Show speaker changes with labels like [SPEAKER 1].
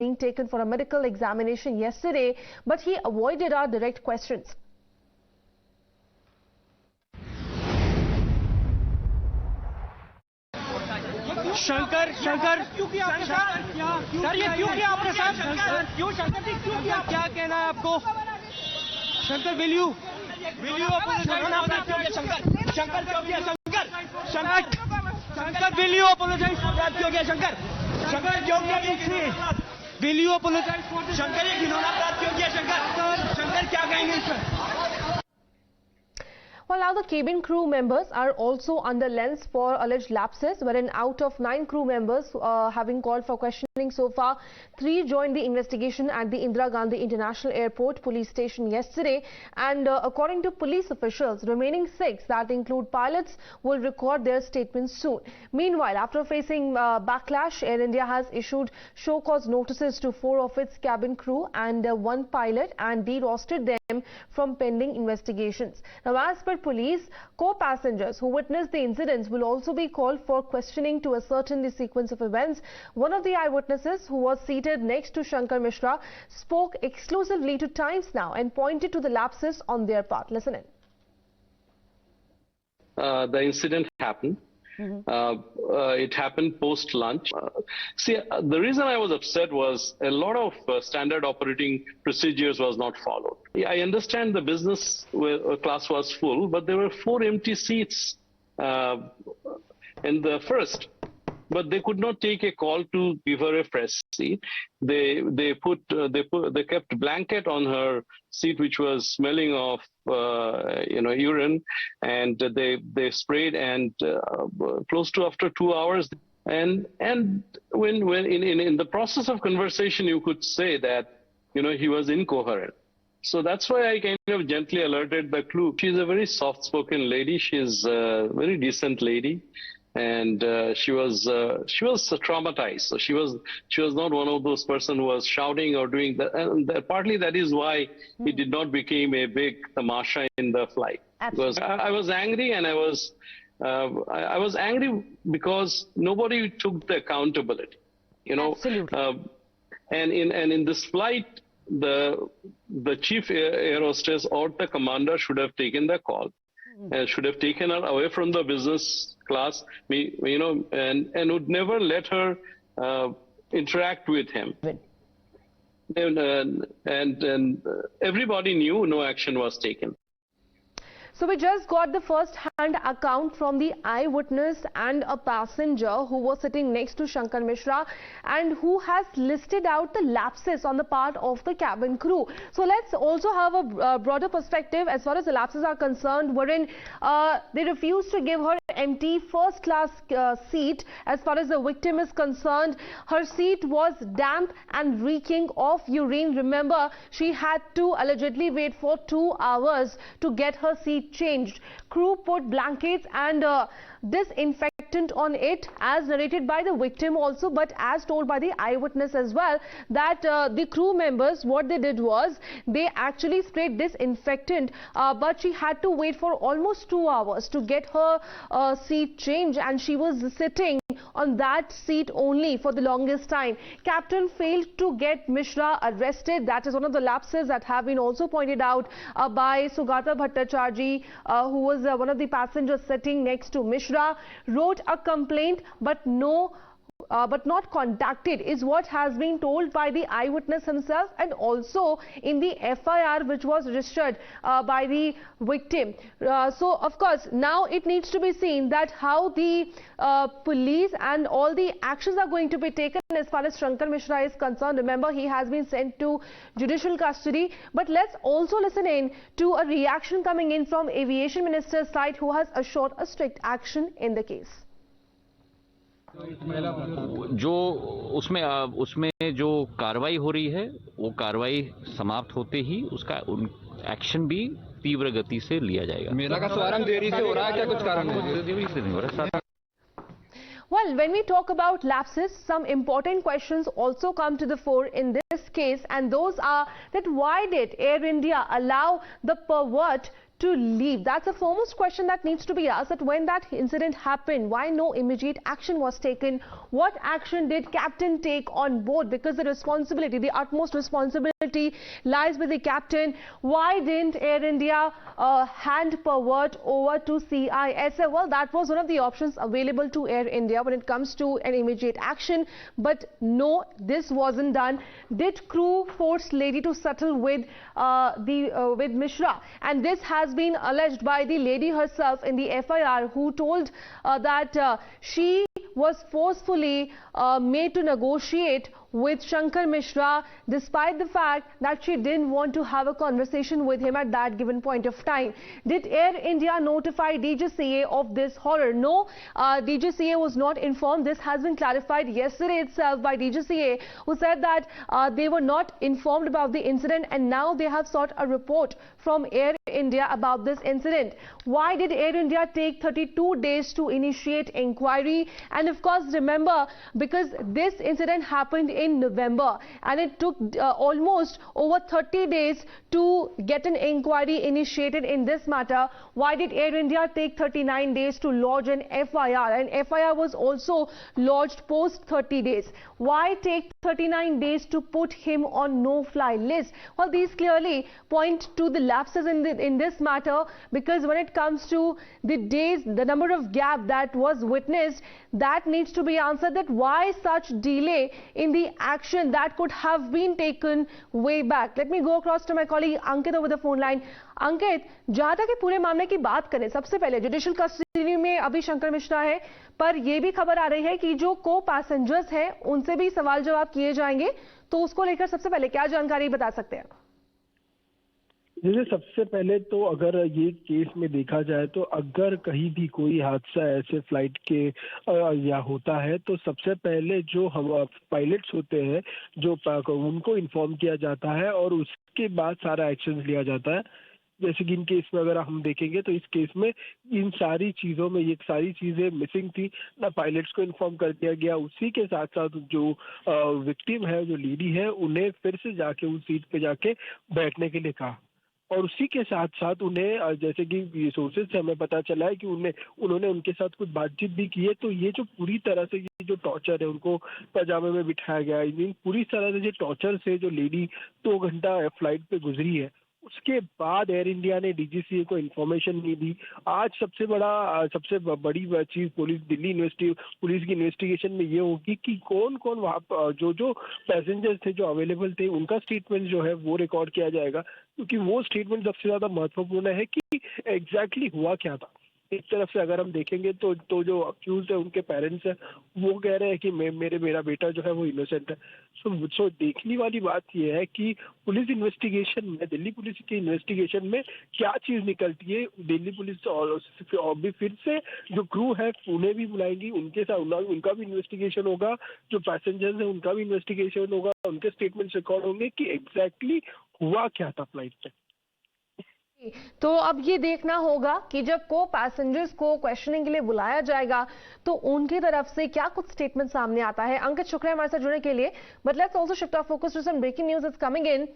[SPEAKER 1] being taken for a medical examination yesterday, but he avoided our direct questions.
[SPEAKER 2] Shankar क्यों किया आपने साहब? Sir ये क्यों किया आपने साहब? क्यों शंकर जी क्यों किया? क्या कहना है आपको? Shankar will you apologize? Shankar क्यों किया? Shankar will you apologize? क्यों किया शंकर? शंकर क्यों किया? Will you apologize? शंकर ये घिनौना अपराध क्यों किया शंकर क्या कहेंगे इस पर?
[SPEAKER 1] Well, now the cabin crew members are also under lens for alleged lapses, wherein out of 9 crew members having called for questioning so far, 3 joined the investigation at the Indira Gandhi International Airport police station yesterday. And according to police officials, remaining 6, that include pilots, will record their statements soon. Meanwhile, after facing backlash, Air India has issued show cause notices to 4 of its cabin crew and 1 pilot and de-rostered them from pending investigations. Now, as per police, co-passengers who witnessed the incidents will also be called for questioning to ascertain the sequence of events. One of the eyewitnesses, who was seated next to Shankar Mishra, spoke exclusively to Times Now and pointed to the lapses on their part. Listen in.
[SPEAKER 3] The incident happened. It happened post-lunch. The reason I was upset was a lot of standard operating procedures was not followed. I understand the business class was full, but there were 4 empty seats in the first. But they could not take a call to give her a fresh seat. They kept blanket on her seat, which was smelling of urine, and they sprayed, and close to after 2 hours. And when in the process of conversation, you could say that he was incoherent. So that's why I kind of gently alerted the crew. She's a very soft-spoken lady. She's a very decent lady. And she was traumatized. So she was not one of those person who was shouting or doing that. And partly that is why it did not become a big tamasha in the flight. Absolutely. Because I was angry, and I was angry because nobody took the accountability.
[SPEAKER 1] Absolutely.
[SPEAKER 3] And in this flight, the chief air hostess or the commander should have taken the call. Should have taken her away from the business class, and would never let her interact with him. And everybody knew no action was taken.
[SPEAKER 1] So we just got the first-hand account from the eyewitness and a passenger who was sitting next to Shankar Mishra and who has listed out the lapses on the part of the cabin crew. So let's also have a broader perspective as far as the lapses are concerned, wherein they refused to give her empty first-class seat. As far as the victim is concerned, her seat was damp and reeking of urine. Remember, she had to allegedly wait for 2 hours to get her seat changed. Crew put blankets and disinfectant on it, as narrated by the victim also, but as told by the eyewitness as well, that the crew members, what they did was they actually sprayed disinfectant, but she had to wait for almost 2 hours to get her seat changed, and she was sitting on that seat only for the longest time. Captain failed to get Mishra arrested. That is one of the lapses that have been also pointed out by Sugata Bhattacharjee, who was one of the passengers sitting next to Mishra. Wrote a complaint, but not contacted, is what has been told by the eyewitness himself, and also in the FIR which was registered by the victim. So of course now it needs to be seen that how the police and all the actions are going to be taken as far as Shankar Mishra is concerned. Remember, he has been sent to judicial custody. But let's also listen in to a reaction coming in from Aviation Minister's side, who has assured a strict action in the case.
[SPEAKER 4] जो उसमें जो कार्रवाई हो रही है, वो कार्रवाई समाप्त होते ही उसका एक्शन भी तीव्र गति से लिया जाएगा।
[SPEAKER 5] मेरा का स्वारंग देरी से हो रहा है क्या? कुछ कारण
[SPEAKER 4] देरी से नहीं हो रहा।
[SPEAKER 1] Well, when we talk about lapses, some important questions also come to the fore in this case, and those are that why did Air India allow the pervert to leave? That's the foremost question that needs to be asked, that when that incident happened, why no immediate action was taken? What action did captain take on board? Because the responsibility, the utmost responsibility lies with the captain. Why didn't Air India hand pervert over to CISF? Well, that was one of the options available to Air India when it comes to an immediate action, but no, this wasn't done. Did crew force lady to settle with with Mishra? And this has been alleged by the lady herself in the FIR, who told that she was forcefully made to negotiate with Shankar Mishra, despite the fact that she didn't want to have a conversation with him at that given point of time. Did Air India notify DGCA of this horror? No, DGCA was not informed. This has been clarified yesterday itself by DGCA, who said that they were not informed about the incident, and now they have sought a report from Air India about this incident. Why did Air India take 32 days to initiate inquiry? And of course, remember, because this incident happened in November and it took almost over 30 days to get an inquiry initiated in this matter, why did Air India take 39 days to lodge an FIR? And FIR was also lodged post 30 days. Why take 39 days to put him on no-fly list? Well, these clearly point to the lapses in this matter, because when it comes to the days, the number of gap that was witnessed, that needs to be answered, that why such delay in the action that could have been taken way back. Let me go across to my colleague Ankit over the phone line. Ankit, जहां तक पूरे मामले की बात करें, सबसे पहले judicial custody में अभी शंकर मिश्रा है, पर यह भी खबर आ रही है कि जो को पैसेंजर्स हैं उनसे भी सवाल जवाब किए जाएंगे, तो उसको लेकर सबसे पहले क्या जानकारी बता सकते हैं?
[SPEAKER 6] जैसे सबसे पहले तो अगर ये केस में देखा जाए तो अगर कहीं भी कोई हादसा ऐसे फ्लाइट के या होता है तो सबसे पहले जो हम पायलट्स होते हैं जो उनको इन्फॉर्म किया जाता है और उसके बाद सारा एक्शन लिया जाता है। जैसे कि इन केस में अगर हम देखेंगे तो इस केस में इन सारी चीज़ों में ये सारी चीज़ें मिसिंग थी ना, पायलट्स को इन्फॉर्म कर दिया गया। उसी के साथ साथ जो विक्टिम है, जो लेडी है, उन्हें फिर से जाके उस सीट पे जाके बैठने के लिए कहा और उसी के साथ साथ उन्हें, जैसे कि सोर्सेज से हमें पता चला है कि उन्होंने उनके साथ कुछ बातचीत भी की है। तो ये जो पूरी तरह से ये जो टॉर्चर है, उनको पजामे में बिठाया गया, इन पूरी तरह से जो टॉर्चर से जो लेडी 2 घंटा फ्लाइट पे गुजरी है, उसके बाद एयर इंडिया ने डीजीसीए को इन्फॉर्मेशन नहीं दी। आज सबसे बड़ी चीज पुलिस की इन्वेस्टिगेशन में ये होगी कि कौन कौन वहाँ जो पैसेंजर्स थे, जो अवेलेबल थे, उनका स्टेटमेंट जो है वो रिकॉर्ड किया जाएगा, क्योंकि वो स्टेटमेंट सबसे ज्यादा महत्वपूर्ण है कि एग्जैक्टली हुआ क्या था। एक तरफ से अगर हम देखेंगे तो जो अक्यूज है, उनके पेरेंट्स हैं, वो कह रहे हैं कि मेरा बेटा जो है वो इनोसेंट है। सो देखने वाली बात ये है कि पुलिस इन्वेस्टिगेशन में, दिल्ली पुलिस की इन्वेस्टिगेशन में क्या चीज निकलती है। दिल्ली पुलिस और भी फिर से जो क्रू है उन्हें भी बुलाएंगी, उनके साथ उनका भी इन्वेस्टिगेशन होगा, जो पैसेंजर्स है उनका भी इन्वेस्टिगेशन होगा, उनके स्टेटमेंट्स रिकॉर्ड होंगे कि एग्जैक्टली हुआ क्या था फ्लाइट पे।
[SPEAKER 1] तो अब ये देखना होगा कि जब को पैसेंजर्स को क्वेश्चनिंग के लिए बुलाया जाएगा तो उनकी तरफ से क्या कुछ स्टेटमेंट सामने आता है। अंकित, शुक्रिया हमारे साथ जुड़ने के लिए। But let's also shift our focus to some breaking news it's coming in.